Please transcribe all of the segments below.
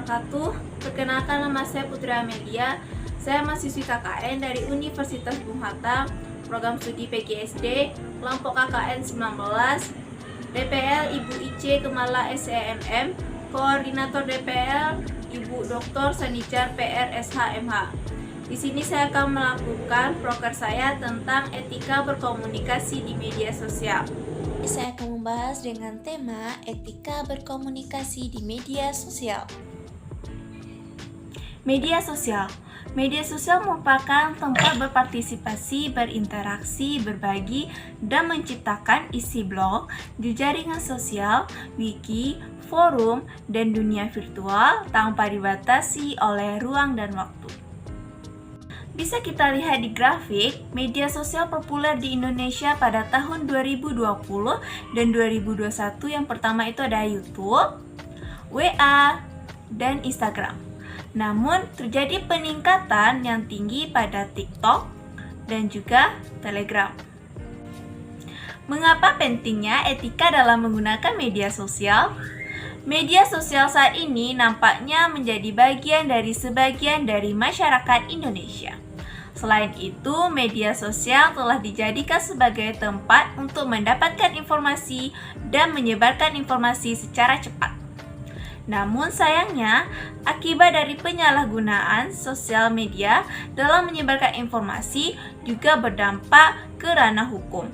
wabarakatuh. Perkenalkan, nama saya Putri Amelia. Saya mahasiswi KKN dari Universitas Bung Hatta, program studi PGSD, kelompok KKN 19, DPL Ibu IC Kemala SEMM, Koordinator DPL Ibu Dr. Sanijar PR SHMH. Di sini saya akan melakukan proker saya tentang etika berkomunikasi di media sosial. Saya akan membahas dengan tema etika berkomunikasi di media sosial. Media sosial merupakan tempat berpartisipasi, berinteraksi, berbagi, dan menciptakan isi blog di jaringan sosial, wiki, forum, dan dunia virtual tanpa dibatasi oleh ruang dan waktu. Bisa kita lihat di grafik, media sosial populer di Indonesia pada tahun 2020 dan 2021 yang pertama itu ada YouTube, WA, dan Instagram. Namun, terjadi peningkatan yang tinggi pada TikTok dan juga Telegram. Mengapa pentingnya etika dalam menggunakan media sosial? Media sosial saat ini nampaknya menjadi bagian dari sebagian dari masyarakat Indonesia. Selain itu, media sosial telah dijadikan sebagai tempat untuk mendapatkan informasi dan menyebarkan informasi secara cepat. Namun sayangnya, akibat dari penyalahgunaan sosial media dalam menyebarkan informasi juga berdampak ke ranah hukum.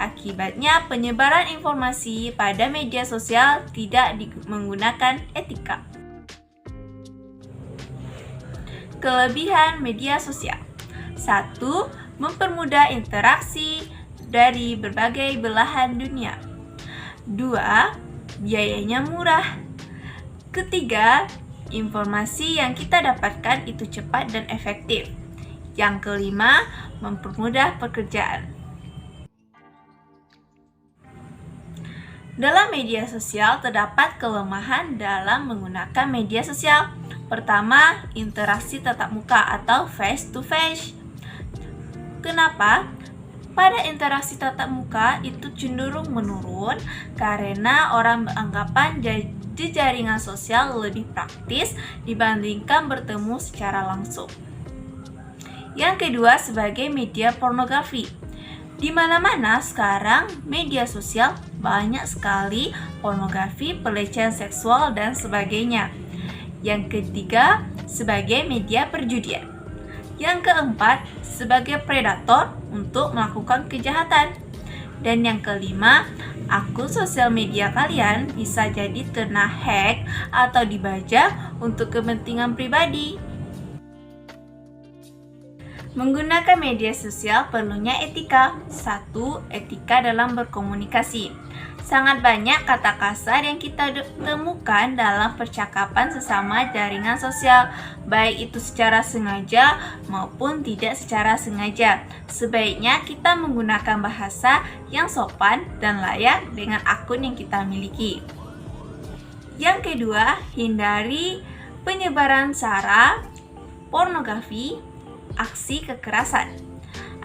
Akibatnya, penyebaran informasi pada media sosial tidak menggunakan etika. Kelebihan media sosial: 1. Mempermudah interaksi dari berbagai belahan dunia. 2. Biayanya murah. Ketiga, informasi yang kita dapatkan itu cepat dan efektif. Yang kelima, mempermudah pekerjaan. Dalam media sosial terdapat kelemahan dalam menggunakan media sosial. Pertama, interaksi tatap muka atau face to face. Kenapa? Pada interaksi tatap muka itu cenderung menurun karena orang beranggapan di jaringan sosial lebih praktis dibandingkan bertemu secara langsung. Yang kedua, sebagai media pornografi. Di mana-mana sekarang media sosial banyak sekali pornografi, pelecehan seksual, dan sebagainya. Yang ketiga, sebagai media perjudian. Yang keempat, sebagai predator untuk melakukan kejahatan. Dan yang kelima, akun sosial media kalian bisa jadi terkena hack atau dibajak untuk kepentingan pribadi. Menggunakan media sosial perlunya etika. 1. Etika dalam berkomunikasi. Sangat banyak kata kasar yang kita temukan dalam percakapan sesama jaringan sosial, baik itu secara sengaja maupun tidak secara sengaja. Sebaiknya kita menggunakan bahasa yang sopan dan layak dengan akun yang kita miliki. Yang kedua, hindari penyebaran sara, pornografi, aksi kekerasan.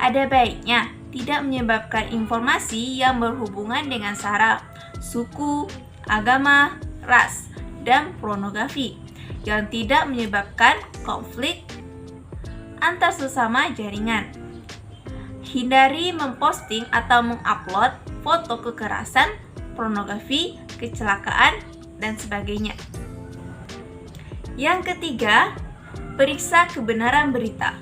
Ada baiknya tidak menyebarkan informasi yang berhubungan dengan sara, suku, agama, ras, dan pornografi yang tidak menyebabkan konflik antar sesama jaringan. Hindari memposting atau mengupload foto kekerasan, pornografi, kecelakaan, dan sebagainya. Yang ketiga, periksa kebenaran berita.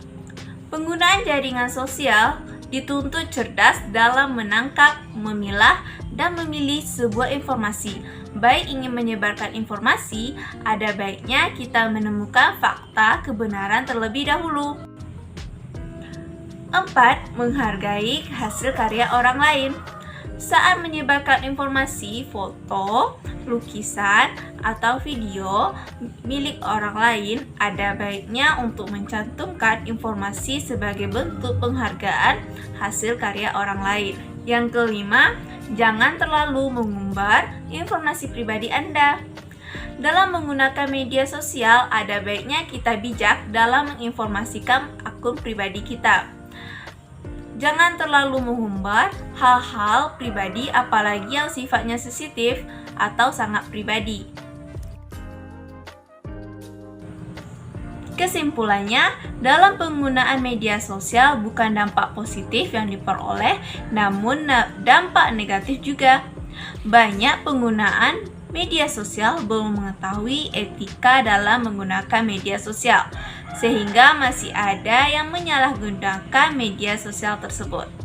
Penggunaan jaringan sosial dituntut cerdas dalam menangkap, memilah, dan memilih sebuah informasi. Baik ingin menyebarkan informasi, ada baiknya kita menemukan fakta kebenaran terlebih dahulu. 4. Menghargai hasil karya orang lain. Saat menyebarkan informasi, foto, lukisan, atau video milik orang lain, ada baiknya untuk mencantumkan informasi sebagai bentuk penghargaan hasil karya orang lain. Yang kelima, jangan terlalu mengumbar informasi pribadi Anda. Dalam menggunakan media sosial, ada baiknya kita bijak dalam menginformasikan akun pribadi kita. Jangan terlalu mengumbar hal-hal pribadi, apalagi yang sifatnya sensitif atau sangat pribadi. Kesimpulannya, dalam penggunaan media sosial bukan dampak positif yang diperoleh, namun dampak negatif juga. Banyak penggunaan media sosial belum mengetahui etika dalam menggunakan media sosial, sehingga masih ada yang menyalahgunakan media sosial tersebut.